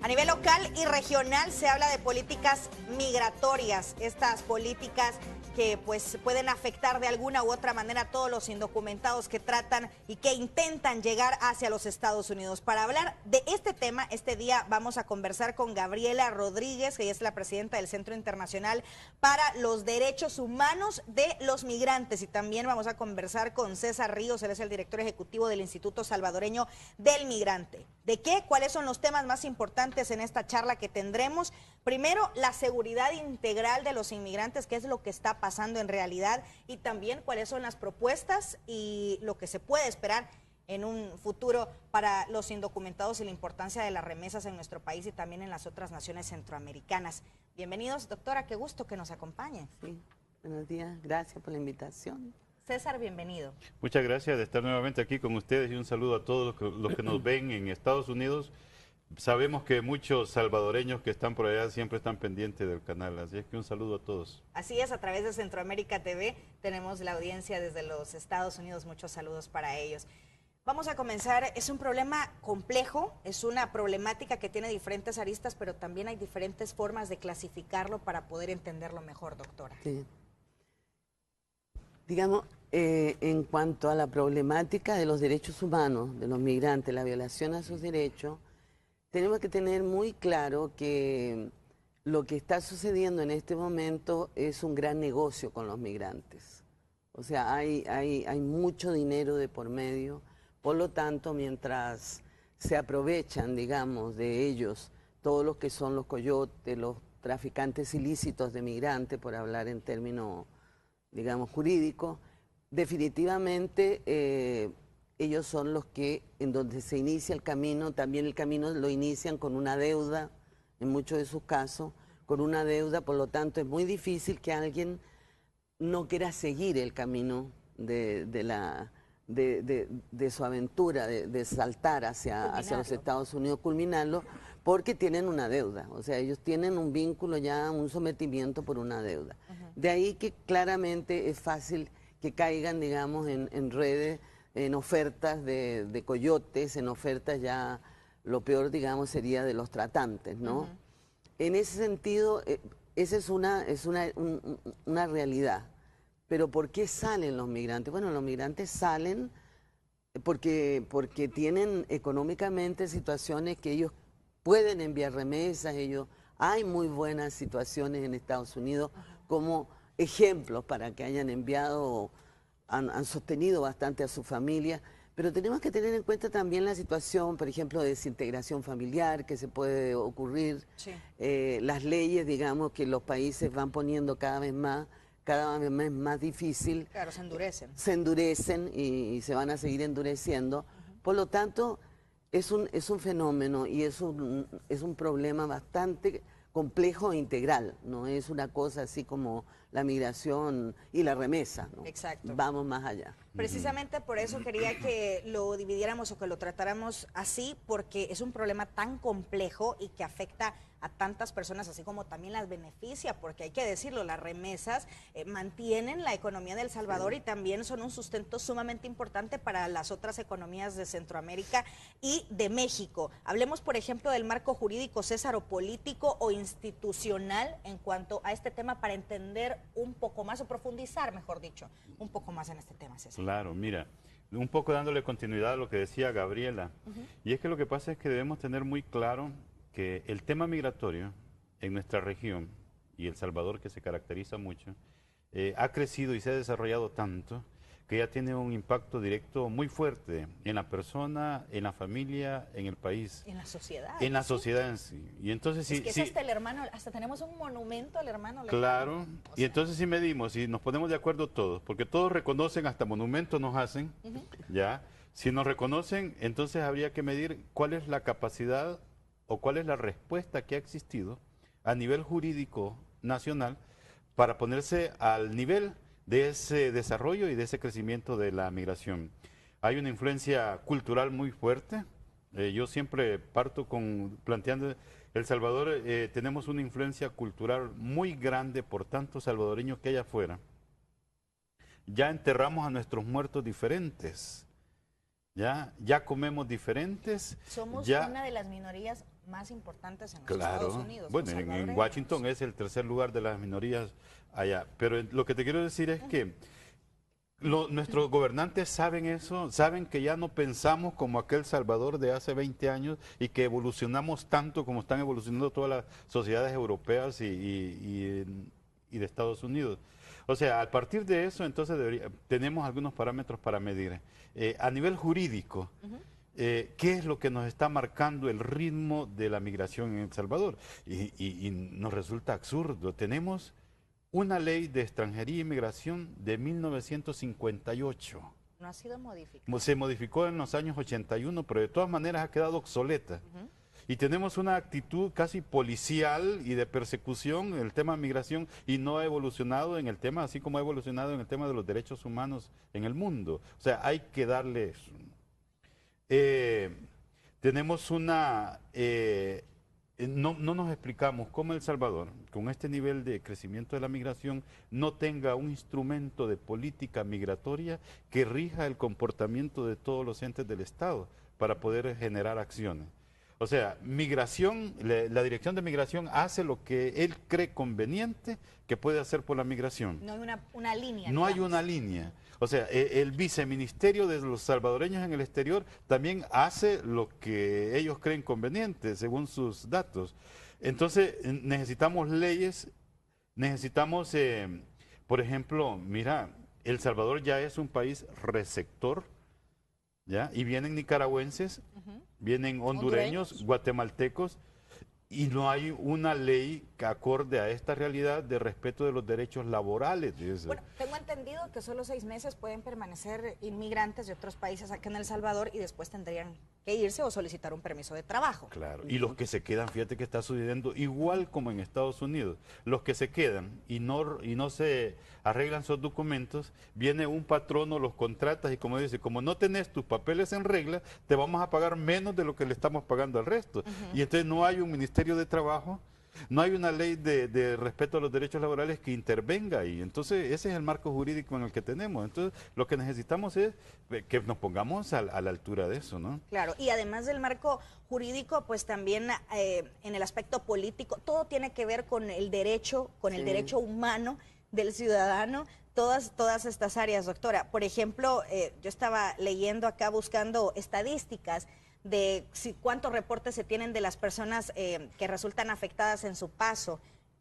A nivel local y regional se habla de políticas migratorias, estas políticas que pues pueden afectar de alguna u otra manera a todos los indocumentados que tratan y que intentan llegar hacia los Estados Unidos. Para hablar de este tema, este día vamos a conversar con Gabriela Rodríguez, que es la presidenta del Centro Internacional para los Derechos Humanos de los Migrantes, y también vamos a conversar con César Ríos, él es el director ejecutivo del Instituto Salvadoreño del Migrante. ¿De qué? ¿Cuáles son los temas más importantes en esta charla que tendremos? Primero, la seguridad integral de los inmigrantes, qué es lo que está pasando en realidad, y también cuáles son las propuestas y lo que se puede esperar en un futuro para los indocumentados y la importancia de las remesas en nuestro país y también en las otras naciones centroamericanas. Bienvenidos, doctora, qué gusto que nos acompañe. Sí, buenos días, gracias por la invitación. César, bienvenido. Muchas gracias de estar nuevamente aquí con ustedes y un saludo a todos los que nos ven en Estados Unidos. Sabemos que muchos salvadoreños que están por allá siempre están pendientes del canal, así es que un saludo a todos. Así es, a través de Centroamérica TV tenemos la audiencia desde los Estados Unidos, muchos saludos para ellos. Vamos a comenzar, es un problema complejo, es una problemática que tiene diferentes aristas, pero también hay diferentes formas de clasificarlo para poder entenderlo mejor, doctora. Sí. Digamos, en cuanto a la problemática de los derechos humanos, de los migrantes, la violación a sus derechos, tenemos que tener muy claro que lo que está sucediendo en este momento es un gran negocio con los migrantes. O sea, hay mucho dinero de por medio, por lo tanto, mientras se aprovechan, digamos, de ellos, todos los que son los coyotes, los traficantes ilícitos de migrantes, por hablar en términos, digamos, jurídicos, definitivamente ellos son los que, en donde se inicia el camino, también el camino lo inician con una deuda, en muchos de sus casos, con una deuda, por lo tanto es muy difícil que alguien no quiera seguir el camino de su aventura, de saltar hacia los Estados Unidos, culminarlo, porque tienen una deuda, o sea, ellos tienen un vínculo ya, un sometimiento por una deuda. De ahí que claramente es fácil que caigan, digamos, en redes, en ofertas de coyotes, en ofertas ya, lo peor, digamos, sería de los tratantes, ¿no? En ese sentido, esa es una realidad. Pero ¿por qué salen los migrantes? Bueno, los migrantes salen porque tienen económicamente situaciones que ellos pueden enviar remesas, hay muy buenas situaciones en Estados Unidos como ejemplos para que hayan enviado, han sostenido bastante a su familia, pero tenemos que tener en cuenta también la situación, por ejemplo, de desintegración familiar que se puede ocurrir, sí. Las leyes, digamos, que los países van poniendo cada vez más difícil. Claro, se endurecen. Se endurecen y se van a seguir endureciendo. Por lo tanto, es un fenómeno y es un problema bastante complejo e integral, no es una cosa así como la migración y la remesa, ¿no? Exacto. Vamos más allá. Precisamente por eso quería que lo dividiéramos o que lo tratáramos así, porque es un problema tan complejo y que afecta a tantas personas, así como también las beneficia, porque hay que decirlo, las remesas mantienen la economía de El Salvador y también son un sustento sumamente importante para las otras economías de Centroamérica y de México. Hablemos, por ejemplo, del marco jurídico, César, o político o institucional en cuanto a este tema para entender un poco más, o profundizar, mejor dicho, un poco más en este tema, César. Claro, mira, un poco dándole continuidad a lo que decía Gabriela, y es que lo que pasa es que debemos tener muy claro que el tema migratorio en nuestra región, y El Salvador, que se caracteriza mucho, ha crecido y se ha desarrollado tanto que ya tiene un impacto directo muy fuerte en la persona, en la familia, en el país. En la sociedad. En la sociedad en sí. Y entonces, es que es hasta el hermano, hasta tenemos un monumento al hermano. Claro, y entonces si medimos, si nos ponemos de acuerdo todos, porque todos reconocen, hasta monumentos nos hacen, ya, si nos reconocen, entonces habría que medir cuál es la capacidad o cuál es la respuesta que ha existido a nivel jurídico nacional para ponerse al nivel de ese desarrollo y de ese crecimiento de la migración. Hay una influencia cultural muy fuerte. Yo siempre parto planteando, El Salvador tenemos una influencia cultural muy grande por tantos salvadoreños que hay afuera. Ya enterramos a nuestros muertos diferentes. Ya comemos diferentes. Somos ya, una de las minorías más importantes en los Estados Unidos. Bueno, en Washington es el tercer lugar de las minorías allá. Pero lo que te quiero decir es que nuestros gobernantes saben eso, saben que ya no pensamos como aquel Salvador de hace 20 años y que evolucionamos tanto como están evolucionando todas las sociedades europeas y de Estados Unidos. O sea, a partir de eso, entonces tenemos algunos parámetros para medir. A nivel jurídico, ¿qué es lo que nos está marcando el ritmo de la migración en El Salvador? Y nos resulta absurdo. Tenemos una ley de extranjería e inmigración de 1958. No ha sido modificada. Se modificó en los años 81, pero de todas maneras ha quedado obsoleta. Y tenemos una actitud casi policial y de persecución en el tema de migración y no ha evolucionado en el tema, así como ha evolucionado en el tema de los derechos humanos en el mundo. O sea, hay que darle eso. Tenemos una... no nos explicamos cómo El Salvador, con este nivel de crecimiento de la migración, no tenga un instrumento de política migratoria que rija el comportamiento de todos los entes del Estado para poder generar acciones. O sea, migración, la Dirección de Migración hace lo que él cree conveniente que puede hacer por la migración. No hay una línea. No hay una línea. O sea, el viceministerio de los salvadoreños en el exterior también hace lo que ellos creen conveniente, según sus datos. Entonces, necesitamos leyes, necesitamos, por ejemplo, mira, El Salvador ya es un país receptor, ¿ya? Y vienen nicaragüenses, vienen hondureños, guatemaltecos, y no hay una ley que acorde a esta realidad de respeto de los derechos laborales. Bueno, tengo entendido que solo 6 meses pueden permanecer inmigrantes de otros países acá en El Salvador y después tendrían que irse o solicitar un permiso de trabajo. Claro, y los que se quedan, fíjate que está sucediendo igual como en Estados Unidos. Los que se quedan y no se arreglan sus documentos, viene un patrono, los contratas y como dice, como no tenés tus papeles en regla, te vamos a pagar menos de lo que le estamos pagando al resto. Y entonces no hay un Ministerio de Trabajo, no hay una ley de respeto a los derechos laborales que intervenga ahí. Entonces, ese es el marco jurídico en el que tenemos. Entonces, lo que necesitamos es que nos pongamos a la altura de eso, ¿no? Claro, y además del marco jurídico, pues también en el aspecto político, todo tiene que ver con el derecho, el derecho humano del ciudadano, todas estas áreas, doctora. Por ejemplo, yo estaba leyendo acá, buscando estadísticas de cuántos reportes se tienen de las personas que resultan afectadas en su paso,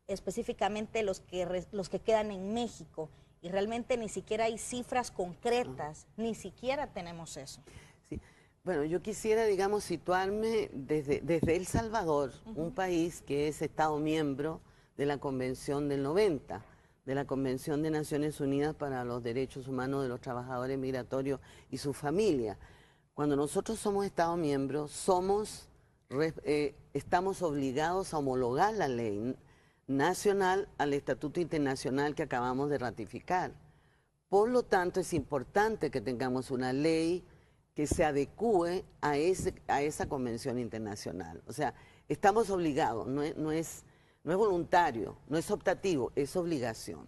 específicamente los que quedan en México, y realmente ni siquiera hay cifras concretas, ni siquiera tenemos eso. Sí. Bueno, yo quisiera, digamos, situarme desde El Salvador, un país que es Estado miembro de la Convención del 90, de la Convención de Naciones Unidas para los Derechos Humanos de los Trabajadores Migratorios y su familia. Cuando nosotros somos Estado miembro, estamos obligados a homologar la ley nacional al Estatuto Internacional que acabamos de ratificar. Por lo tanto, es importante que tengamos una ley que se adecúe a esa convención internacional. O sea, estamos obligados, no es voluntario, no es optativo, es obligación.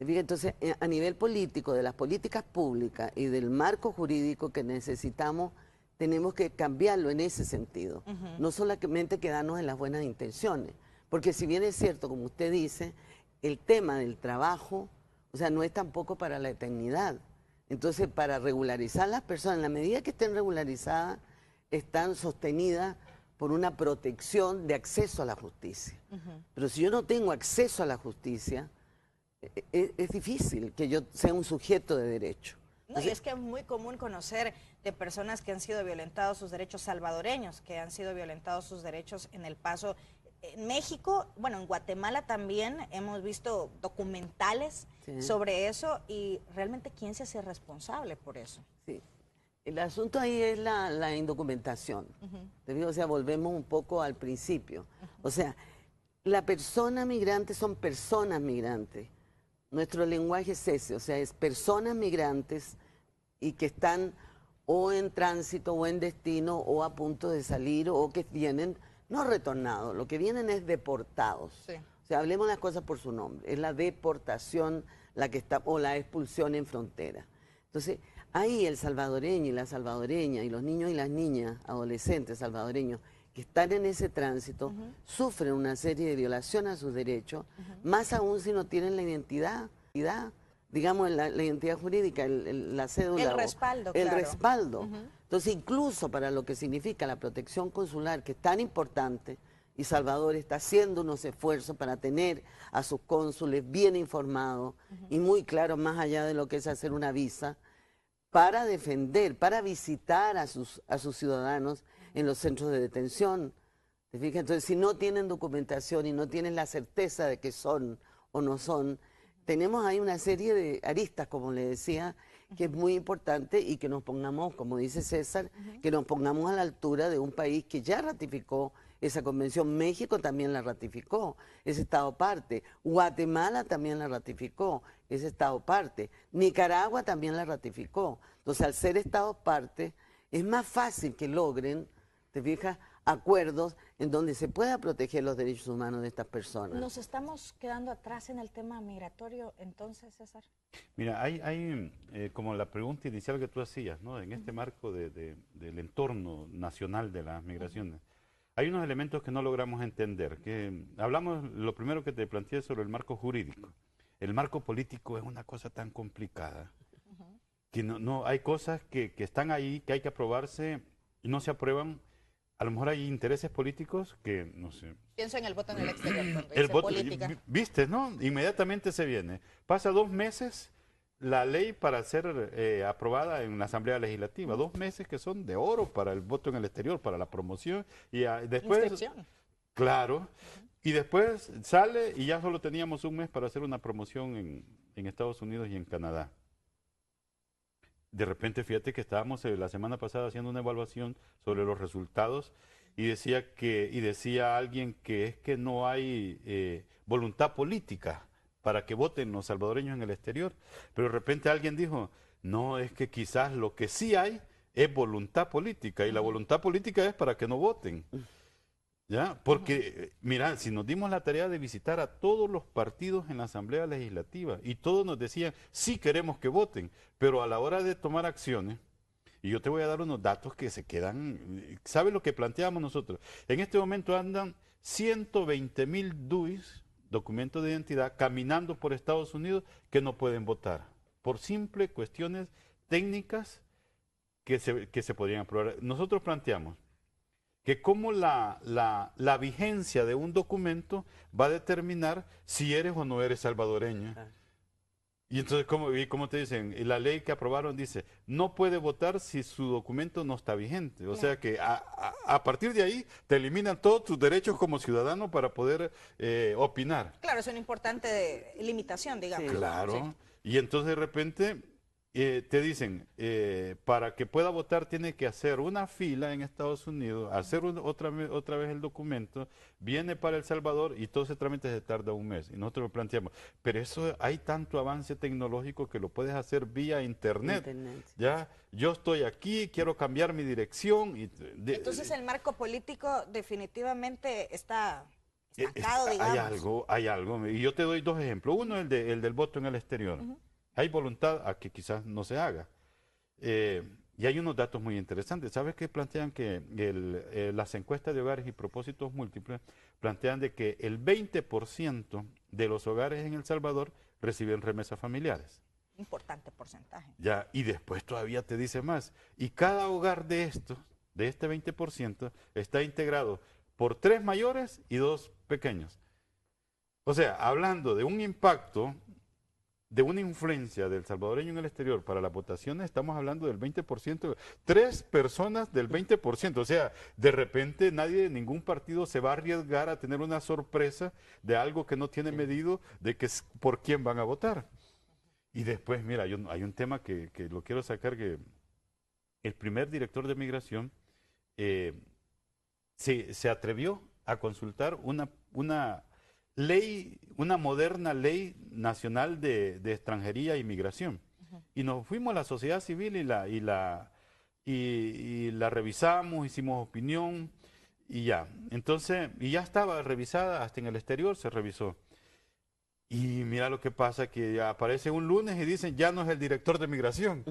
Entonces, a nivel político, de las políticas públicas y del marco jurídico que necesitamos, tenemos que cambiarlo en ese sentido. No solamente quedarnos en las buenas intenciones, porque si bien es cierto, como usted dice, el tema del trabajo, o sea, no es tampoco para la eternidad. Entonces, para regularizar las personas, en la medida que estén regularizadas, están sostenidas por una protección de acceso a la justicia. Pero si yo no tengo acceso a la justicia, es difícil que yo sea un sujeto de derecho. No, y es que es muy común conocer de personas que han sido violentados sus derechos salvadoreños, que han sido violentados sus derechos en el paso. En México, bueno, en Guatemala también hemos visto documentales sobre eso, y realmente ¿quién se hace responsable por eso? Sí. El asunto ahí es la indocumentación. O sea, volvemos un poco al principio. O sea, la persona migrante son personas migrantes. Nuestro lenguaje es ese, o sea, es personas migrantes y que están o en tránsito o en destino o a punto de salir o que vienen, no retornados, lo que vienen es deportados. Sí. O sea, hablemos las cosas por su nombre, es la deportación o la expulsión en frontera. Entonces, ahí el salvadoreño y la salvadoreña y los niños y las niñas, adolescentes salvadoreños, que están en ese tránsito sufren una serie de violaciones a sus derechos, más aún si no tienen la identidad, digamos, la identidad jurídica, la cédula. El respaldo, el claro. respaldo. Entonces, incluso para lo que significa la protección consular, que es tan importante, y Salvador está haciendo unos esfuerzos para tener a sus cónsules bien informados y muy claros, más allá de lo que es hacer una visa, para defender, para visitar a sus ciudadanos en los centros de detención. ¿Te fijas? Entonces, si no tienen documentación y no tienen la certeza de que son o no son, tenemos ahí una serie de aristas, como le decía, que es muy importante y que nos pongamos, como dice César, que nos pongamos a la altura de un país que ya ratificó esa convención. México también la ratificó, es Estado parte. Guatemala también la ratificó, es Estado parte. Nicaragua también la ratificó. Entonces, al ser Estado parte, es más fácil que logren, ¿te fijas?, acuerdos en donde se pueda proteger los derechos humanos de estas personas. ¿Nos estamos quedando atrás en el tema migratorio entonces, César? Mira, hay como la pregunta inicial que tú hacías, ¿no? En este marco del entorno nacional de las migraciones. Hay unos elementos que no logramos entender. Que hablamos, lo primero que te planteé sobre el marco jurídico. El marco político es una cosa tan complicada que no hay cosas que están ahí, que hay que aprobarse y no se aprueban. A lo mejor hay intereses políticos que, no sé. Pienso en el voto en el exterior, cuando El dice voto, política. viste, ¿no? Inmediatamente se viene. Pasa 2 meses la ley para ser aprobada en la Asamblea Legislativa. 2 meses que son de oro para el voto en el exterior, para la promoción. Y después, Inscripción. claro. Y después sale y ya solo teníamos 1 mes para hacer una promoción en Estados Unidos y en Canadá. De repente, fíjate que estábamos la semana pasada haciendo una evaluación sobre los resultados y decía alguien que es que no hay voluntad política para que voten los salvadoreños en el exterior. Pero de repente alguien dijo, no, es que quizás lo que sí hay es voluntad política y la voluntad política es para que no voten. ¿Ya? Porque, mira, si nos dimos la tarea de visitar a todos los partidos en la Asamblea Legislativa y todos nos decían, sí queremos que voten, pero a la hora de tomar acciones, y yo te voy a dar unos datos que se quedan, ¿sabes lo que planteamos nosotros? En este momento andan 120,000 DUIs, documentos de identidad, caminando por Estados Unidos que no pueden votar, por simples cuestiones técnicas que se podrían aprobar. Nosotros planteamos que como la vigencia de un documento va a determinar si eres o no eres salvadoreño. Y entonces, como te dicen, la ley que aprobaron dice, no puede votar si su documento no está vigente. O sea que a partir de ahí te eliminan todos tus derechos como ciudadano para poder opinar. Claro, es una importante limitación, digamos. Sí. Claro. Sí. Y entonces de repente te dicen, para que pueda votar tiene que hacer una fila en Estados Unidos, hacer otra vez el documento, viene para El Salvador y todo ese trámite se tarda 1 mes. Y nosotros lo planteamos, pero eso hay tanto avance tecnológico que lo puedes hacer vía internet. ¿Ya? Yo estoy aquí, quiero cambiar mi dirección. Entonces el marco político definitivamente está estancado, digamos. Hay algo. Y yo te doy 2 ejemplos. Uno, el del voto en el exterior. Hay voluntad a que quizás no se haga. Y hay unos datos muy interesantes. ¿Sabes qué plantean? Que las encuestas de hogares y propósitos múltiples plantean de que el 20% de los hogares en El Salvador reciben remesas familiares. Importante porcentaje. Ya, y después todavía te dice más. Y cada hogar de este 20%, está integrado por 3 mayores y 2 pequeños. O sea, hablando de un impacto, de una influencia del salvadoreño en el exterior para las votaciones, estamos hablando del 20%, 3 personas del 20%, o sea, de repente nadie de ningún partido se va a arriesgar a tener una sorpresa de algo que no tiene medido, de que por quién van a votar. Y después, mira, hay un tema que lo quiero sacar, que el primer director de migración se atrevió a consultar una ley, una moderna ley nacional de extranjería e inmigración. Y nos fuimos a la sociedad civil y la revisamos, hicimos opinión y ya. Entonces, y ya estaba revisada, hasta en el exterior se revisó. Y mira lo que pasa, que aparece un lunes y dicen, ya no es el director de migración.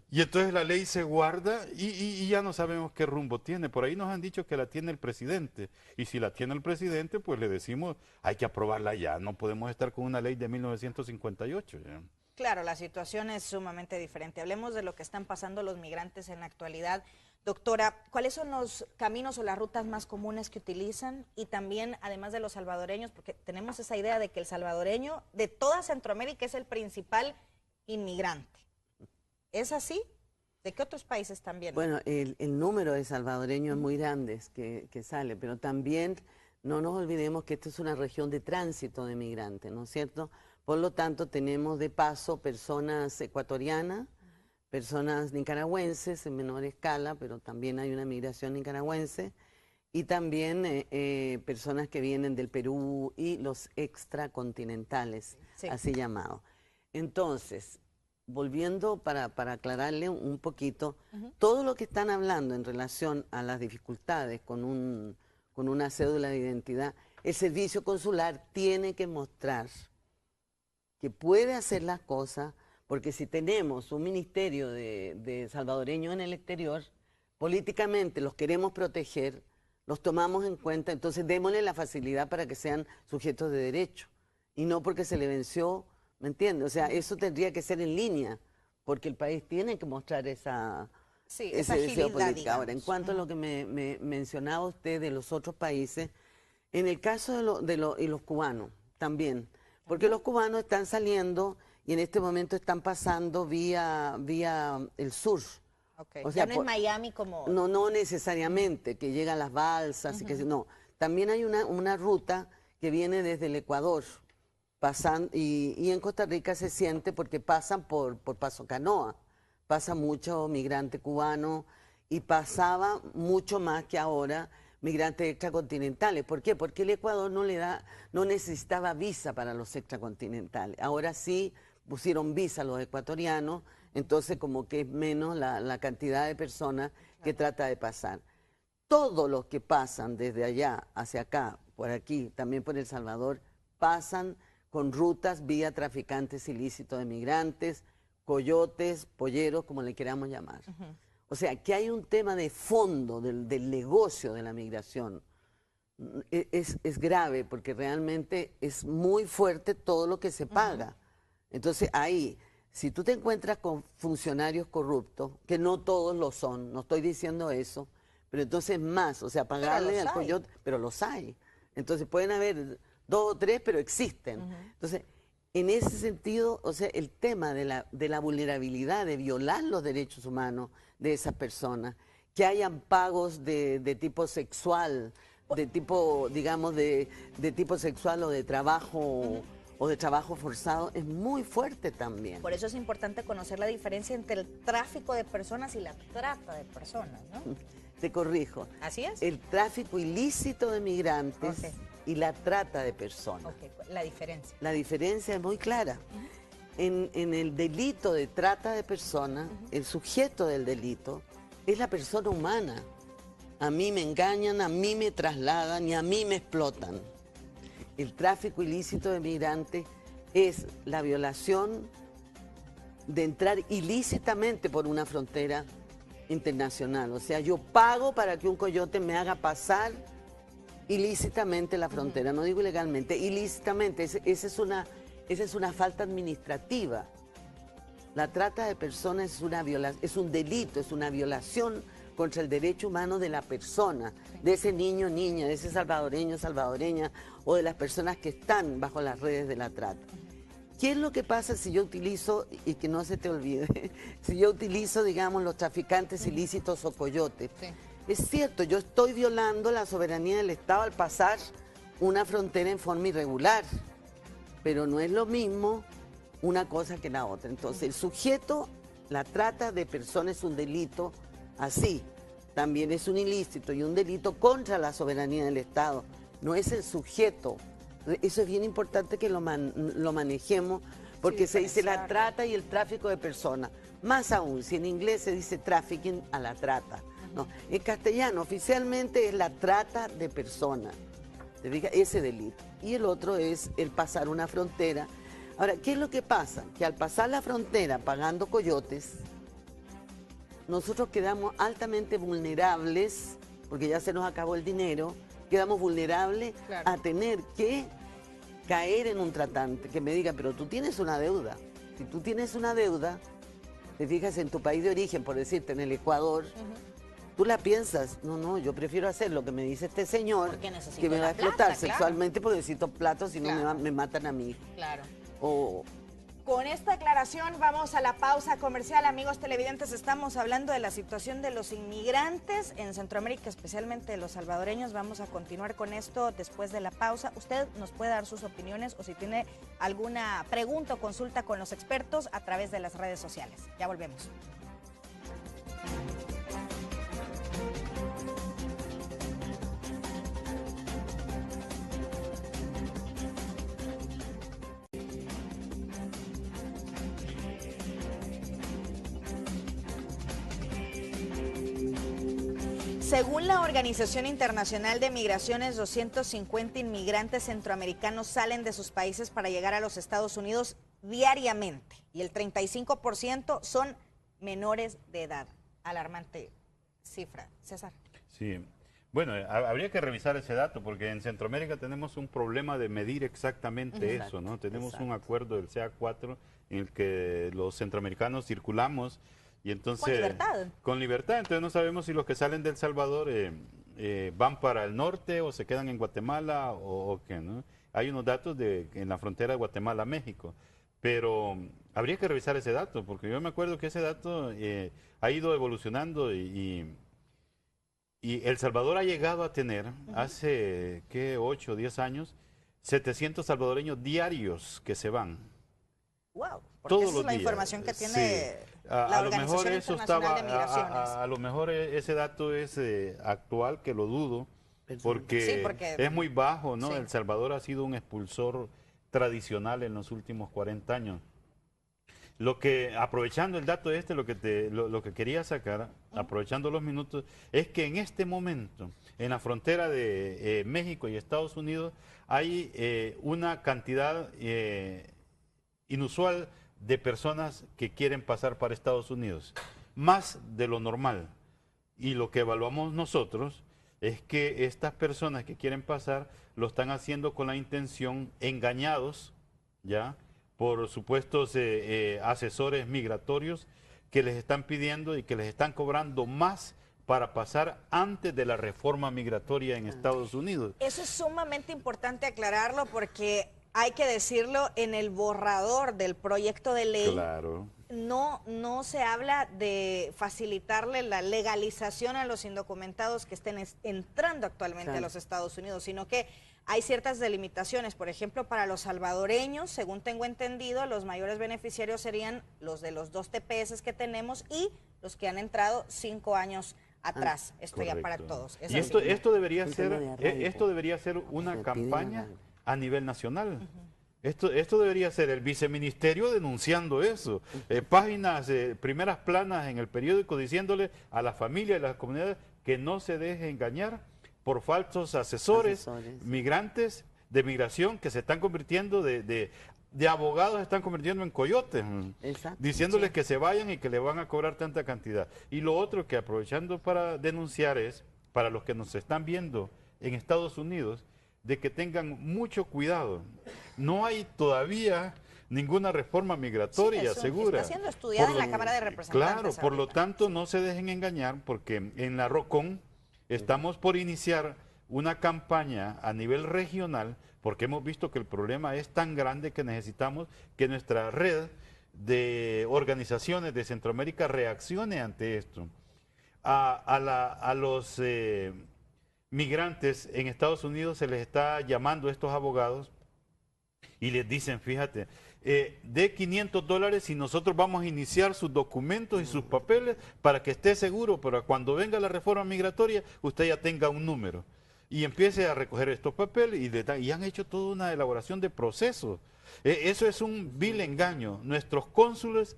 Y entonces la ley se guarda y ya no sabemos qué rumbo tiene. Por ahí nos han dicho que la tiene el presidente. Y si la tiene el presidente, pues le decimos, hay que aprobarla ya. No podemos estar con una ley de 1958. ¿Ya? Claro, la situación es sumamente diferente. Hablemos de lo que están pasando los migrantes en la actualidad. Doctora, ¿cuáles son los caminos o las rutas más comunes que utilizan? Y también, además de los salvadoreños, porque tenemos esa idea de que el salvadoreño de toda Centroamérica es el principal inmigrante. ¿Es así? ¿De qué otros países también? Bueno, el número de salvadoreños es muy grande que sale, pero también no nos olvidemos que esta es una región de tránsito de migrantes, ¿no es cierto? Por lo tanto, tenemos de paso personas ecuatorianas, personas nicaragüenses en menor escala, pero también hay una migración nicaragüense, y también personas que vienen del Perú y los extracontinentales, sí, así llamados. Entonces, volviendo para aclararle un poquito, todo lo que están hablando en relación a las dificultades con una cédula de identidad, el servicio consular tiene que mostrar que puede hacer las cosas, porque si tenemos un ministerio de salvadoreños en el exterior, políticamente los queremos proteger, los tomamos en cuenta, entonces démosle la facilidad para que sean sujetos de derecho, y no porque se le venció, ¿me entiende? O sea, eso tendría que ser en línea, porque el país tiene que mostrar esa deseo político. Ahora, en cuanto a lo que me mencionaba usted de los otros países, en el caso de los cubanos también, porque los cubanos están saliendo y en este momento están pasando vía el sur. Okay. O sea, ya no es Miami como... No necesariamente, que llegan las balsas, y que no. También hay una ruta que viene desde el Ecuador, y en Costa Rica se siente porque pasan por Paso Canoa, pasa mucho migrante cubano y pasaba mucho más que ahora migrantes extracontinentales. ¿Por qué? Porque el Ecuador no necesitaba visa para los extracontinentales. Ahora sí pusieron visa a los ecuatorianos, entonces como que es menos la cantidad de personas que trata de pasar. Todos los que pasan desde allá hacia acá, por aquí, también por El Salvador, pasan con rutas vía traficantes ilícitos de migrantes, coyotes, polleros, como le queramos llamar. O sea, que hay un tema de fondo del negocio de la migración. Es grave porque realmente es muy fuerte todo lo que se paga. Entonces ahí, si tú te encuentras con funcionarios corruptos, que no todos lo son, no estoy diciendo eso, pero entonces más, o sea, pagarle al coyote, pero los hay. Entonces pueden haber 2 o 3, pero existen. Entonces, en ese sentido, o sea, el tema de la vulnerabilidad, de violar los derechos humanos de esas personas, que hayan pagos de tipo sexual, de tipo, digamos, de tipo sexual o de trabajo forzado, es muy fuerte también. Por eso es importante conocer la diferencia entre el tráfico de personas y la trata de personas, ¿no? Te corrijo. ¿Así es? El tráfico ilícito de migrantes y la trata de personas. La diferencia. La diferencia es muy clara. En el delito de trata de personas, el sujeto del delito es la persona humana. A mí me engañan, a mí me trasladan y a mí me explotan. El tráfico ilícito de migrantes es la violación de entrar ilícitamente por una frontera internacional. O sea, yo pago para que un coyote me haga pasar ilícitamente la frontera, no digo ilegalmente, ilícitamente. Esa es una falta administrativa. La trata de personas es un delito, es una violación contra el derecho humano de la persona, de ese niño, niña, de ese salvadoreño, salvadoreña, o de las personas que están bajo las redes de la trata. ¿Qué es lo que pasa si yo utilizo, y que no se te olvide, si yo utilizo, digamos, los traficantes ilícitos o coyotes? Es cierto, yo estoy violando la soberanía del Estado al pasar una frontera en forma irregular, pero no es lo mismo una cosa que la otra. Entonces, el sujeto, la trata de personas es un delito así, también es un ilícito y un delito contra la soberanía del Estado. No es el sujeto. Eso es bien importante que lo manejemos, porque se dice la trata y el tráfico de personas. Más aún, si en inglés se dice trafficking a la trata. No, en castellano oficialmente es la trata de personas. ¿Te fijas? Ese delito. Y el otro es el pasar una frontera. Ahora, ¿qué es lo que pasa? Que al pasar la frontera pagando coyotes, nosotros quedamos altamente vulnerables, porque ya se nos acabó el dinero, quedamos vulnerables a tener que caer en un tratante que me diga, pero tú tienes una deuda. Si tú tienes una deuda, te fijas en tu país de origen, por decirte, en el Ecuador, tú la piensas, no, yo prefiero hacer lo que me dice este señor, que me va a explotar sexualmente porque necesito plata, si no me matan a mí. Claro. O... Con esta aclaración vamos a la pausa comercial. Amigos televidentes, estamos hablando de la situación de los inmigrantes en Centroamérica, especialmente de los salvadoreños. Vamos a continuar con esto después de la pausa. Usted nos puede dar sus opiniones o si tiene alguna pregunta o consulta con los expertos a través de las redes sociales. Ya volvemos. Según la Organización Internacional de Migraciones, 250 inmigrantes centroamericanos salen de sus países para llegar a los Estados Unidos diariamente y el 35% son menores de edad. Alarmante cifra. César. Sí. Bueno, habría que revisar ese dato porque en Centroamérica tenemos un problema de medir exactamente eso, ¿no? Tenemos un acuerdo del CA4 en el que los centroamericanos circulamos. Y entonces, con libertad. Con libertad, entonces no sabemos si los que salen de El Salvador van para el norte o se quedan en Guatemala o qué, ¿no? Hay unos datos en la frontera de Guatemala-México, pero habría que revisar ese dato, porque yo me acuerdo que ese dato ha ido evolucionando y El Salvador ha llegado a tener, hace, ¿qué? 8 o 10 años, 700 salvadoreños diarios que se van. Wow, porque todos esa es la días. información que tiene Sí. la Organización Internacional de Migraciones. A lo mejor ese dato es actual, que lo dudo, porque, es muy bajo, ¿no? Sí. El Salvador ha sido un expulsor tradicional en los últimos 40 años. Lo que, aprovechando el dato lo que quería sacar, aprovechando los minutos, es que en este momento, en la frontera de México y Estados Unidos, hay una cantidad inusual de personas que quieren pasar para Estados Unidos, más de lo normal. Y lo que evaluamos nosotros es que estas personas que quieren pasar lo están haciendo con la intención, engañados, ¿ya?, por supuestos asesores migratorios que les están pidiendo y que les están cobrando más para pasar antes de la reforma migratoria en Estados Unidos. Eso es sumamente importante aclararlo porque hay que decirlo, en el borrador del proyecto de ley no se habla de facilitarle la legalización a los indocumentados que estén entrando actualmente a los Estados Unidos, sino que hay ciertas delimitaciones. Por ejemplo, para los salvadoreños, según tengo entendido, los mayores beneficiarios serían los de los 2 TPS que tenemos y los que han entrado 5 años atrás. Esto ya para todos. Y esto debería ser una campaña a nivel nacional. Esto debería ser el viceministerio denunciando eso. Páginas, primeras planas en el periódico diciéndole a la familia y a las comunidades que no se deje engañar por falsos asesores. Migrantes de migración que se están convirtiendo de abogados, se están convirtiendo en coyotes, diciéndoles que se vayan y que le van a cobrar tanta cantidad. Y lo otro que aprovechando para denunciar es, para los que nos están viendo en Estados Unidos, de que tengan mucho cuidado. No hay todavía ninguna reforma migratoria segura. Está siendo estudiada en la Cámara de Representantes. Claro, por lo tanto no se dejen engañar porque en la ROCON estamos por iniciar una campaña a nivel regional porque hemos visto que el problema es tan grande que necesitamos que nuestra red de organizaciones de Centroamérica reaccione ante esto. A los migrantes en Estados Unidos se les está llamando a estos abogados y les dicen, fíjate, de $500 y nosotros vamos a iniciar sus documentos y sus papeles para que esté seguro, para cuando venga la reforma migratoria usted ya tenga un número y empiece a recoger estos papeles y han hecho toda una elaboración de procesos. Eso es un vil engaño. Nuestros cónsules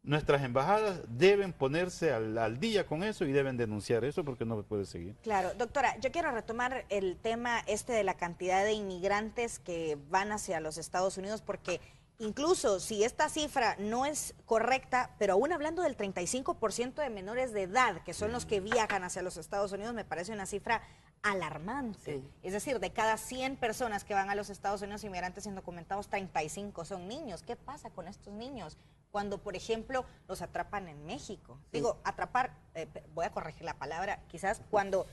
nuestras embajadas deben ponerse al día con eso y deben denunciar eso porque no puede seguir. Claro, doctora, yo quiero retomar el tema de la cantidad de inmigrantes que van hacia los Estados Unidos, porque incluso si esta cifra no es correcta, pero aún hablando del 35% de menores de edad, que son los que viajan hacia los Estados Unidos, me parece una cifra alarmante. Sí. Es decir, de cada 100 personas que van a los Estados Unidos inmigrantes indocumentados, 35 son niños. ¿Qué pasa con estos niños cuando, por ejemplo, los atrapan en México? Sí. Digo, atrapar, voy a corregir la palabra, quizás cuando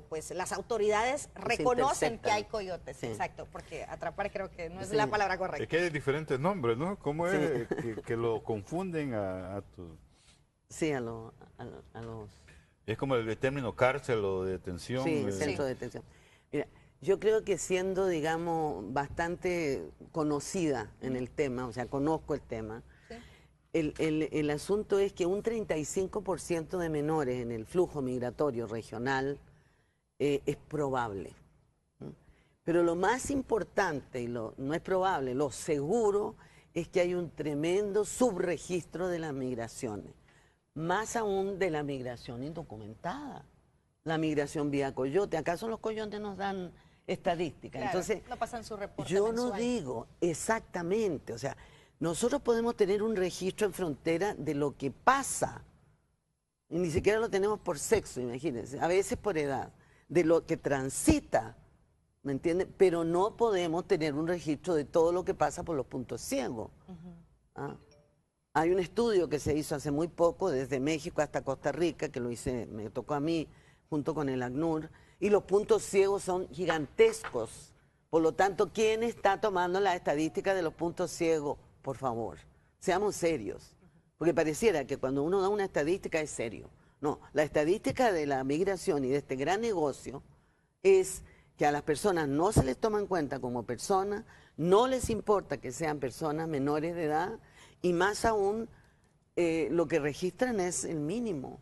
pues las autoridades reconocen que hay coyotes, sí. Exacto, porque atrapar creo que no es la palabra correcta. Es que hay diferentes nombres, ¿no? ¿Cómo es que lo confunden a tus...? Sí, a los... Es como el término cárcel o detención. Sí, centro de detención. Mira, yo creo que siendo, digamos, bastante conocida en el tema, o sea, conozco el tema, sí. El asunto es que un 35% de menores en el flujo migratorio regional es probable. Pero lo más importante, no es probable, lo seguro es que hay un tremendo subregistro de las migraciones. Más aún de la migración indocumentada, la migración vía coyote. ¿Acaso los coyotes nos dan estadísticas? Claro, entonces, no pasan su reporte yo mensual. no digo exactamente, o sea, nosotros podemos tener un registro en frontera de lo que pasa, y ni siquiera lo tenemos por sexo, imagínense, a veces por edad, de lo que transita, ¿me entiende? Pero no podemos tener un registro de todo lo que pasa por los puntos ciegos. ¿Ah? Hay un estudio que se hizo hace muy poco, desde México hasta Costa Rica, que lo hice, me tocó a mí, junto con el ACNUR, y los puntos ciegos son gigantescos. Por lo tanto, ¿quién está tomando la estadística de los puntos ciegos? Por favor, seamos serios. Porque pareciera que cuando uno da una estadística es serio. No, la estadística de la migración y de este gran negocio es que a las personas no se les toma en cuenta como personas, no les importa que sean personas menores de edad, y más aún, lo que registran es el mínimo.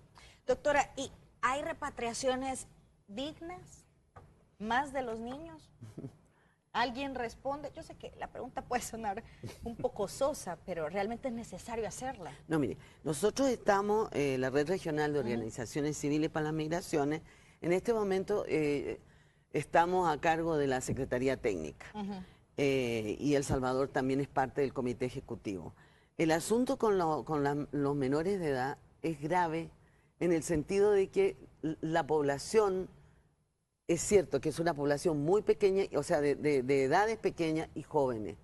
Doctora, ¿y hay repatriaciones dignas? ¿Más de los niños? ¿Alguien responde? Yo sé que la pregunta puede sonar un poco sosa, pero realmente es necesario hacerla. No, mire, nosotros estamos, la Red Regional de Organizaciones Civiles para las Migraciones, en este momento estamos a cargo de la Secretaría Técnica, y El Salvador también es parte del Comité Ejecutivo. El asunto con los menores de edad es grave en el sentido de que la población, es cierto que es una población muy pequeña, o sea, de edades pequeñas y jóvenes.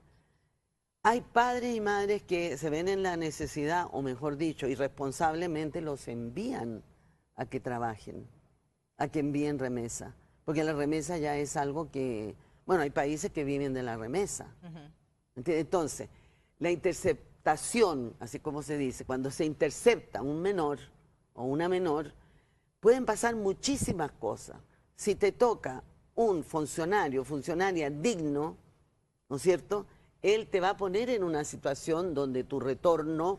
Hay padres y madres que se ven en la necesidad, o mejor dicho, irresponsablemente los envían a que trabajen, a que envíen remesa, porque la remesa ya es algo que, bueno, hay países que viven de la remesa. Entonces, la interceptación, así como se dice, cuando se intercepta un menor o una menor, pueden pasar muchísimas cosas. Si te toca un funcionario, funcionaria digno, ¿no es cierto?, él te va a poner en una situación donde tu retorno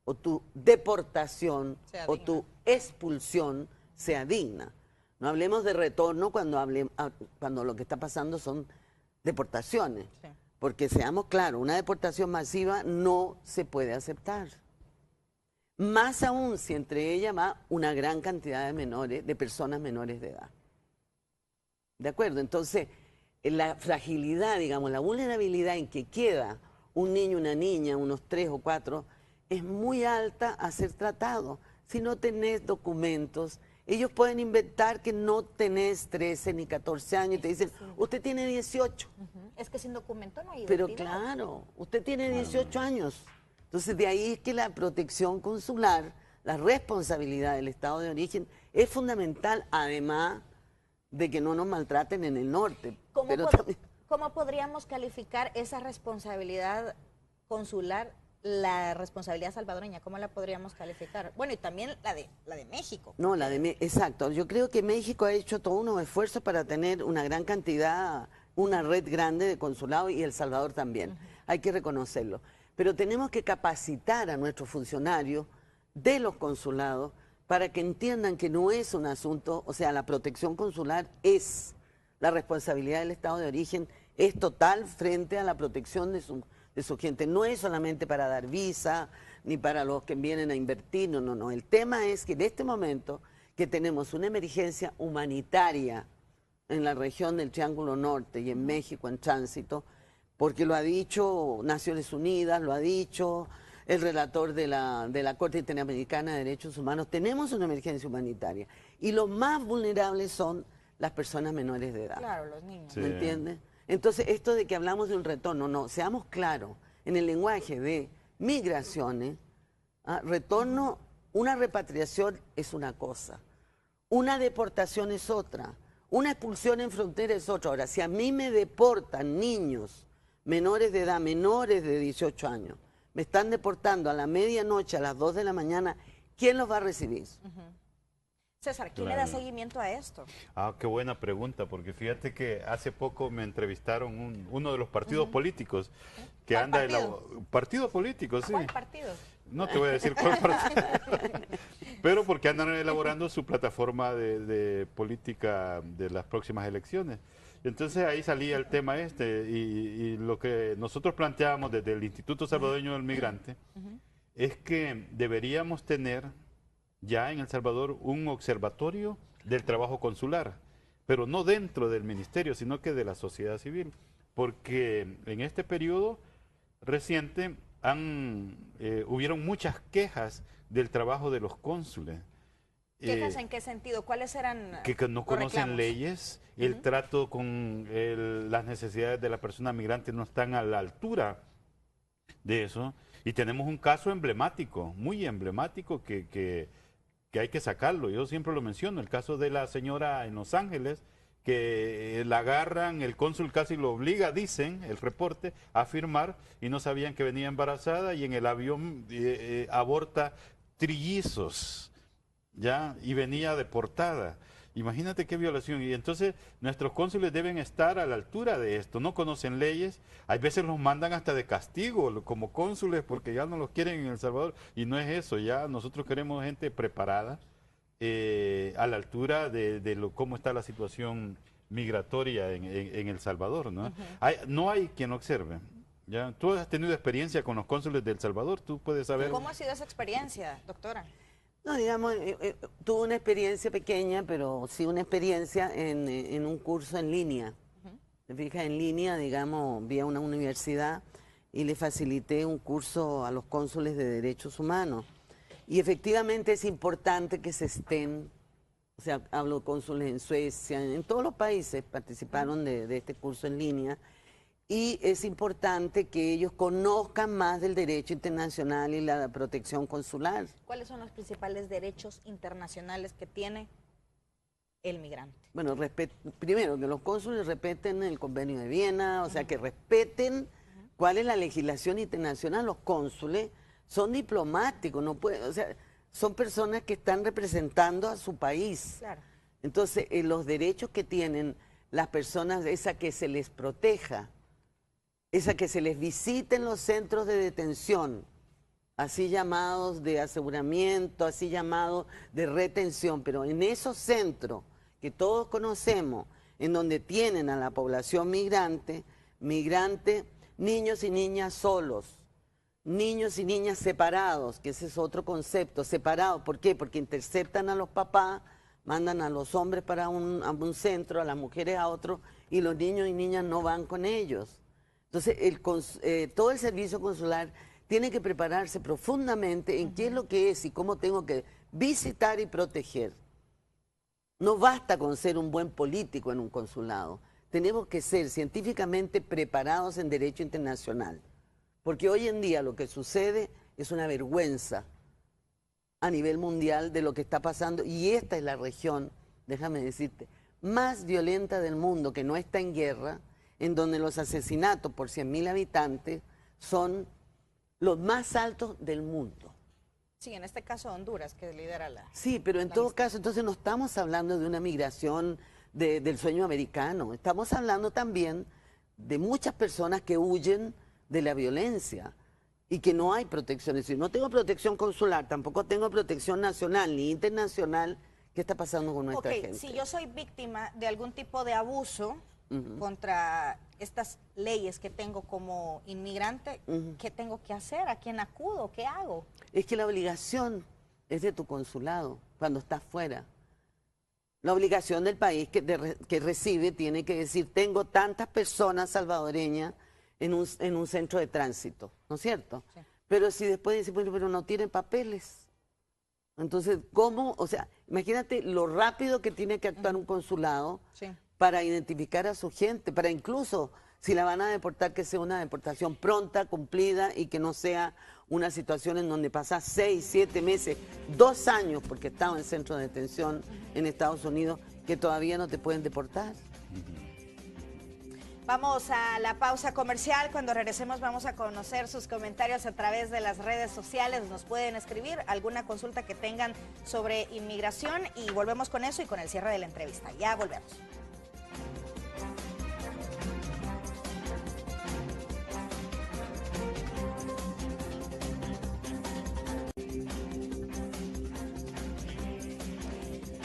o tu deportación o tu expulsión sea digna. No hablemos de retorno cuando lo que está pasando son deportaciones. Sí. Porque seamos claros, una deportación masiva no se puede aceptar. Más aún si entre ellas va una gran cantidad de menores, de personas menores de edad. ¿De acuerdo? Entonces, la fragilidad, digamos, la vulnerabilidad en que queda un niño, una niña, unos 3 o 4, es muy alta a ser tratado. Si no tenés documentos, ellos pueden inventar que no tenés 13 ni 14 años y te dicen, usted tiene 18. Es que sin documento no hay identidad. Pero identidad. Claro, usted tiene 18 años. Entonces de ahí es que la protección consular, la responsabilidad del Estado de origen es fundamental, además de que no nos maltraten en el norte. ¿Cómo podríamos calificar esa responsabilidad consular, la responsabilidad salvadoreña? ¿Cómo la podríamos calificar? Bueno, y también la de México. No, exacto. Yo creo que México ha hecho todos unos esfuerzos para tener una gran cantidad, una red grande de consulados, y El Salvador también. Hay que reconocerlo. Pero tenemos que capacitar a nuestros funcionarios de los consulados para que entiendan que no es un asunto, o sea, la protección consular es la responsabilidad del Estado de origen, es total frente a la protección de su gente. No es solamente para dar visa, ni para los que vienen a invertir, no, no, no. El tema es que en este momento que tenemos una emergencia humanitaria en la región del Triángulo Norte y en México en tránsito, porque lo ha dicho Naciones Unidas, lo ha dicho el relator de la Corte Interamericana de Derechos Humanos, tenemos una emergencia humanitaria y los más vulnerables son las personas menores de edad. Claro, los niños. Sí. ¿Me entiendes? Entonces, esto de que hablamos de un retorno, no, seamos claros, en el lenguaje de migraciones, retorno, una repatriación es una cosa, una deportación es otra, una expulsión en frontera es otra. Ahora, si a mí me deportan niños menores de edad, menores de 18 años, me están deportando a la medianoche, a las 2 de la mañana, ¿quién los va a recibir? César, ¿quién le da seguimiento a esto? Qué buena pregunta, porque fíjate que hace poco me entrevistaron uno de los partidos políticos que anda partido político, sí. ¿Cuál partido? No te voy a decir cuál partido, pero porque andan elaborando su plataforma de política de las próximas elecciones. Entonces ahí salía el tema y lo que nosotros planteábamos desde el Instituto Salvadoreño del Migrante es que deberíamos tener ya en El Salvador un observatorio del trabajo consular, pero no dentro del ministerio, sino que de la sociedad civil, porque en este periodo reciente hubieron muchas quejas del trabajo de los cónsules. ¿Quejas en qué sentido? ¿Cuáles eran que no conocen leyes, el trato con las necesidades de la persona migrante no están a la altura de eso, y tenemos un caso emblemático, muy emblemático, que hay que sacarlo. Yo siempre lo menciono, el caso de la señora en Los Ángeles, que la agarran, el cónsul casi lo obliga, dicen, el reporte, a firmar, y no sabían que venía embarazada, y en el avión aborta trillizos, ¿ya? Y venía deportada. Imagínate qué violación. Y entonces nuestros cónsules deben estar a la altura de esto. No conocen leyes. Hay veces los mandan hasta de castigo como cónsules porque ya no los quieren en El Salvador. Y no es eso. Ya nosotros queremos gente preparada a la altura de cómo está la situación migratoria en El Salvador, ¿no? No hay quien observe. ¿Ya? Tú has tenido experiencia con los cónsules de El Salvador. Tú puedes saber. ¿Cómo ha sido esa experiencia, doctora? No, digamos, tuve una experiencia pequeña, pero sí una experiencia en un curso en línea. ¿Te fijas? En línea, digamos, vía una universidad y le facilité un curso a los cónsules de derechos humanos. Y efectivamente es importante que se estén, o sea, hablo de cónsules en Suecia, en todos los países participaron de este curso en línea. Y es importante que ellos conozcan más del derecho internacional y la protección consular. ¿Cuáles son los principales derechos internacionales que tiene el migrante? Bueno, primero, que los cónsules respeten el Convenio de Viena, o sea, que respeten cuál es la legislación internacional. Los cónsules son diplomáticos, no pueden, o sea, son personas que están representando a su país. Claro. Entonces, los derechos que tienen las personas es a que se les proteja, es a que se les visiten los centros de detención, así llamados de aseguramiento, así llamados de retención, pero en esos centros que todos conocemos, en donde tienen a la población migrante, niños y niñas solos, niños y niñas separados, que ese es otro concepto, separados. ¿Por qué? Porque interceptan a los papás, mandan a los hombres para a un centro, a las mujeres a otro, y los niños y niñas no van con ellos. Entonces, todo el servicio consular tiene que prepararse profundamente en qué es lo que es y cómo tengo que visitar y proteger. No basta con ser un buen político en un consulado. Tenemos que ser científicamente preparados en derecho internacional. Porque hoy en día lo que sucede es una vergüenza a nivel mundial de lo que está pasando. Y esta es la región, déjame decirte, más violenta del mundo, que no está en guerra, en donde los asesinatos por 100.000 habitantes son los más altos del mundo. Sí, en este caso Honduras, que lidera la... Sí, pero en todo caso, entonces no estamos hablando de una migración del sueño americano, estamos hablando también de muchas personas que huyen de la violencia y que no hay protección. Si no tengo protección consular, tampoco tengo protección nacional ni internacional, ¿qué está pasando con nuestra gente? Si yo soy víctima de algún tipo de abuso contra estas leyes que tengo como inmigrante, ¿qué tengo que hacer? ¿A quién acudo? ¿Qué hago? Es que la obligación es de tu consulado cuando estás fuera. La obligación del país que recibe tiene que decir, tengo tantas personas salvadoreñas en un centro de tránsito, ¿no es cierto? Sí. Pero si después dice, bueno, pero no tienen papeles. Entonces, ¿cómo? O sea, imagínate lo rápido que tiene que actuar un consulado para identificar a su gente, para incluso, si la van a deportar, que sea una deportación pronta, cumplida y que no sea una situación en donde pasas 6, 7 meses, 2 años, porque estaba en centro de detención en Estados Unidos, que todavía no te pueden deportar. Vamos a la pausa comercial. Cuando regresemos vamos a conocer sus comentarios a través de las redes sociales. Nos pueden escribir alguna consulta que tengan sobre inmigración y volvemos con eso y con el cierre de la entrevista. Ya volvemos.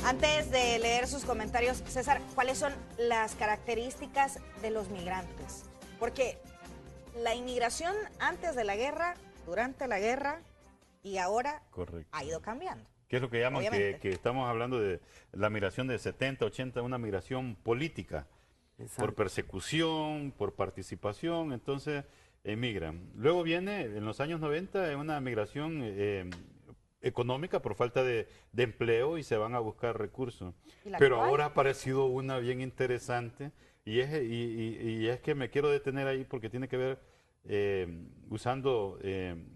Antes de leer sus comentarios, César, ¿cuáles son las características de los migrantes? Porque la inmigración antes de la guerra, durante la guerra y ahora ha ido cambiando. ¿Qué es lo que llaman que estamos hablando de la migración de 70, 80, una migración política? Exacto. Por persecución, por participación, entonces emigran. Luego viene, en los años 90, una migración económica por falta de empleo y se van a buscar recursos. Pero ahora ha aparecido una bien interesante y es que me quiero detener ahí porque tiene que ver, usando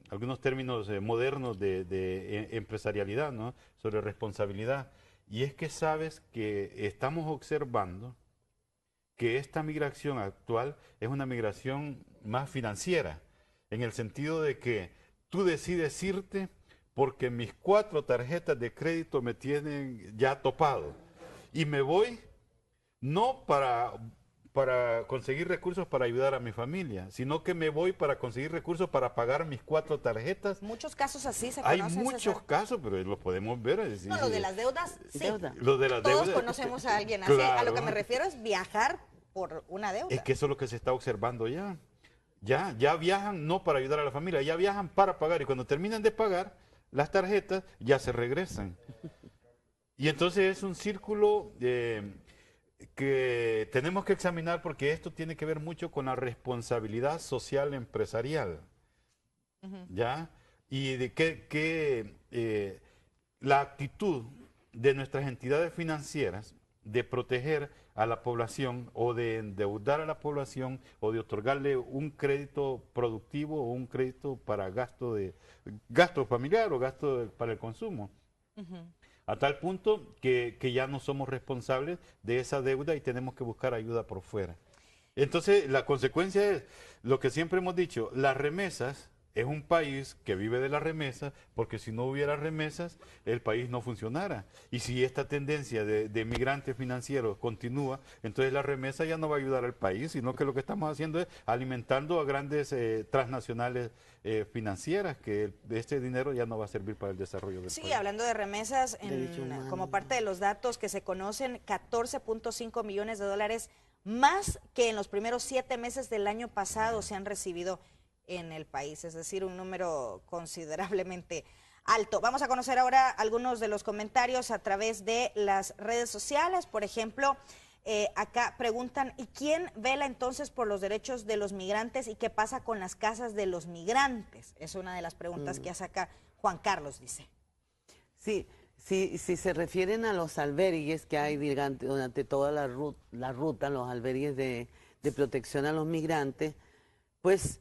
algunos términos modernos de empresarialidad, ¿no? Sobre responsabilidad. Y es que sabes que estamos observando que esta migración actual es una migración más financiera, en el sentido de que tú decides irte porque mis 4 tarjetas de crédito me tienen ya topado. Y me voy no para conseguir recursos para ayudar a mi familia, sino que me voy para conseguir recursos para pagar mis 4 tarjetas. Muchos casos así se conocen. Hay muchos casos, pero los podemos ver. No, lo de las deudas, sí. Lo de las Todos conocemos a alguien así. Claro. A lo que me refiero es viajar por una deuda. Es que eso es lo que se está observando ya. Ya viajan no para ayudar a la familia, ya viajan para pagar. Y cuando terminan de pagar las tarjetas, ya se regresan. Y entonces es un círculo que tenemos que examinar porque esto tiene que ver mucho con la responsabilidad social empresarial. ¿Ya? Y de que la actitud de nuestras entidades financieras de proteger a la población o de endeudar a la población o de otorgarle un crédito productivo o un crédito para gasto familiar o gasto para el consumo. A tal punto que ya no somos responsables de esa deuda y tenemos que buscar ayuda por fuera. Entonces, la consecuencia es lo que siempre hemos dicho, las remesas. Es un país que vive de las remesas, porque si no hubiera remesas, el país no funcionara. Y si esta tendencia de migrantes financieros continúa, entonces la remesa ya no va a ayudar al país, sino que lo que estamos haciendo es alimentando a grandes transnacionales financieras, que este dinero ya no va a servir para el desarrollo del país. Sí, hablando de remesas, como parte de los datos que se conocen, 14.5 millones de dólares más que en los primeros 7 meses del año pasado se han recibido en el país, es decir, un número considerablemente alto. Vamos a conocer ahora algunos de los comentarios a través de las redes sociales. Por ejemplo, acá preguntan, ¿y quién vela entonces por los derechos de los migrantes y qué pasa con las casas de los migrantes? Es una de las preguntas que hace acá Juan Carlos, dice. Sí, si se refieren a los albergues que hay durante toda la ruta, los albergues de protección a los migrantes, pues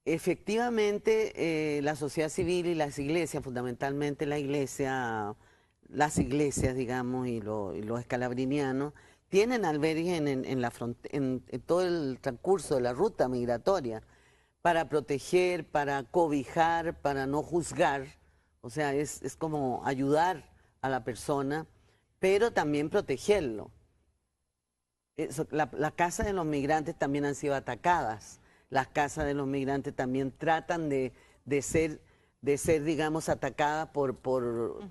efectivamente, la sociedad civil y las iglesias, fundamentalmente las iglesias, digamos, y los escalabrinianos, tienen albergues en todo el transcurso de la ruta migratoria para proteger, para cobijar, para no juzgar. O sea, es como ayudar a la persona, pero también protegerlo. La casa de los migrantes también han sido atacadas. Las casas de los migrantes también tratan de ser, digamos, atacadas por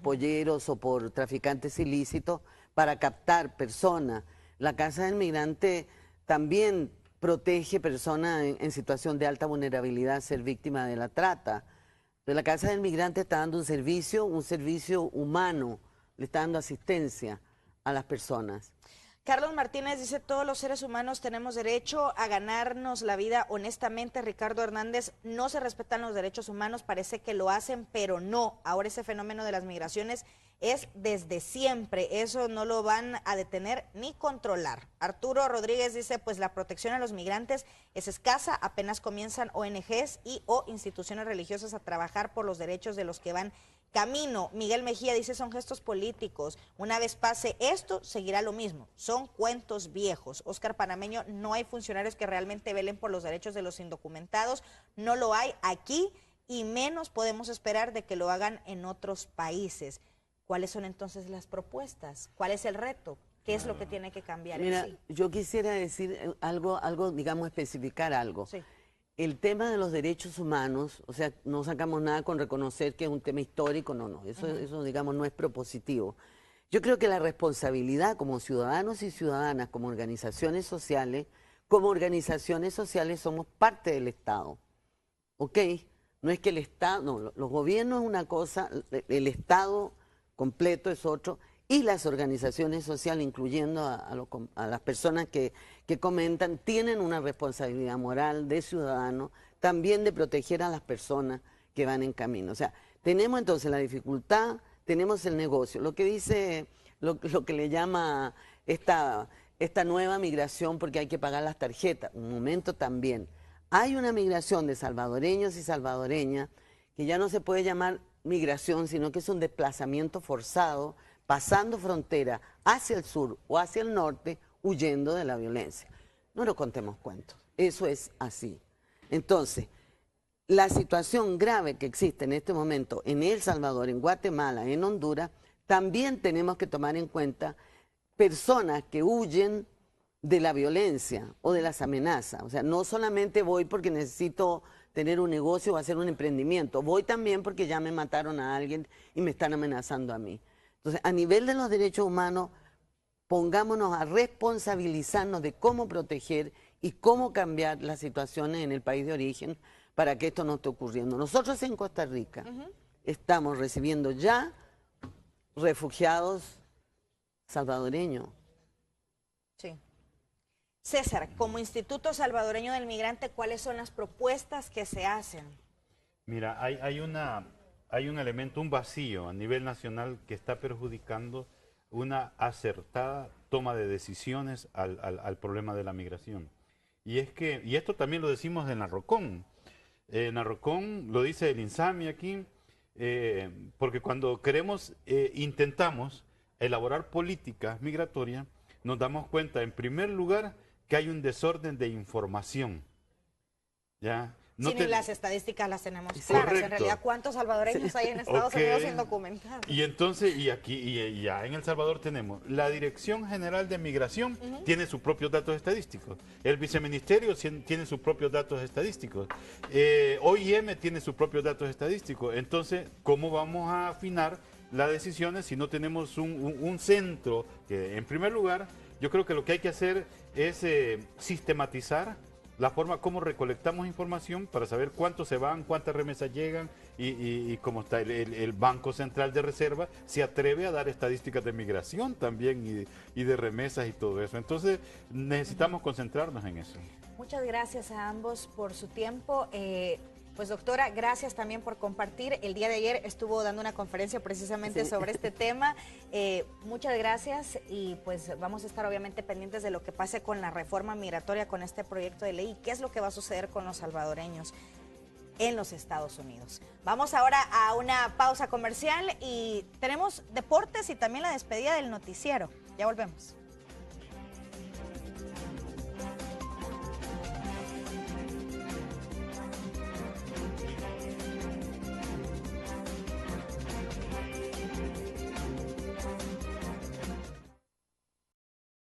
polleros o por traficantes ilícitos para captar personas. La casa del migrante también protege personas en situación de alta vulnerabilidad ser víctima de la trata. Pero la Casa del Migrante está dando un servicio humano, le está dando asistencia a las personas. Carlos Martínez dice, todos los seres humanos tenemos derecho a ganarnos la vida honestamente. Ricardo Hernández, no se respetan los derechos humanos, parece que lo hacen, pero no. Ahora ese fenómeno de las migraciones es desde siempre, eso no lo van a detener ni controlar. Arturo Rodríguez dice, pues la protección a los migrantes es escasa, apenas comienzan ONGs y o instituciones religiosas a trabajar por los derechos de los que van camino. Miguel Mejía dice, son gestos políticos, una vez pase esto, seguirá lo mismo, son cuentos viejos. Óscar Panameño, no hay funcionarios que realmente velen por los derechos de los indocumentados, no lo hay aquí y menos podemos esperar de que lo hagan en otros países. ¿Cuáles son entonces las propuestas? ¿Cuál es el reto? ¿Qué es lo que tiene que cambiar? Mira, yo quisiera decir algo, digamos, especificar algo. Sí. El tema de los derechos humanos, o sea, no sacamos nada con reconocer que es un tema histórico, eso digamos no es propositivo. Yo creo que la responsabilidad como ciudadanos y ciudadanas, como organizaciones sociales somos parte del Estado, ¿ok? No es que el Estado, no, los gobiernos es una cosa, el Estado completo es otro, y las organizaciones sociales, incluyendo a las personas que comentan, tienen una responsabilidad moral de ciudadano, también de proteger a las personas que van en camino. O sea, tenemos entonces la dificultad, tenemos el negocio, lo que dice, lo que le llama esta nueva migración porque hay que pagar las tarjetas, un momento también. Hay una migración de salvadoreños y salvadoreñas que ya no se puede llamar migración, sino que es un desplazamiento forzado, pasando frontera hacia el sur o hacia el norte, huyendo de la violencia. No nos contemos cuentos, eso es así. Entonces, la situación grave que existe en este momento en El Salvador, en Guatemala, en Honduras, también tenemos que tomar en cuenta personas que huyen de la violencia o de las amenazas. O sea, no solamente voy porque necesito tener un negocio o hacer un emprendimiento, voy también porque ya me mataron a alguien y me están amenazando a mí. Entonces, a nivel de los derechos humanos, pongámonos a responsabilizarnos de cómo proteger y cómo cambiar las situaciones en el país de origen para que esto no esté ocurriendo. Nosotros en Costa Rica estamos recibiendo ya refugiados salvadoreños. Sí. César, como Instituto Salvadoreño del Migrante, ¿cuáles son las propuestas que se hacen? Mira, hay un elemento, un vacío a nivel nacional que está perjudicando una acertada toma de decisiones al problema de la migración. Y esto también lo decimos en la ROCON. En la ROCON lo dice el INSAMI aquí, porque cuando intentamos elaborar políticas migratorias, nos damos cuenta, en primer lugar, que hay un desorden de información. ¿Ya? No ni las estadísticas las tenemos claras. Correcto. En realidad, ¿cuántos salvadoreños hay en Estados Unidos indocumentados? Y entonces, y ya en El Salvador tenemos, la Dirección General de Migración tiene sus propios datos estadísticos, el Viceministerio tiene sus propios datos estadísticos, OIM tiene sus propios datos estadísticos. Entonces, ¿cómo vamos a afinar las decisiones si no tenemos un centro que, en primer lugar, yo creo que lo que hay que hacer es sistematizar la forma como recolectamos información para saber cuántos se van, cuántas remesas llegan y cómo está el Banco Central de Reserva se atreve a dar estadísticas de migración también y de remesas y todo eso. Entonces necesitamos concentrarnos en eso. Muchas gracias a ambos por su tiempo. Pues doctora, gracias también por compartir. El día de ayer estuvo dando una conferencia precisamente sobre este tema. Muchas gracias y pues vamos a estar obviamente pendientes de lo que pase con la reforma migratoria, con este proyecto de ley y qué es lo que va a suceder con los salvadoreños en los Estados Unidos. Vamos ahora a una pausa comercial y tenemos deportes y también la despedida del noticiero. Ya volvemos.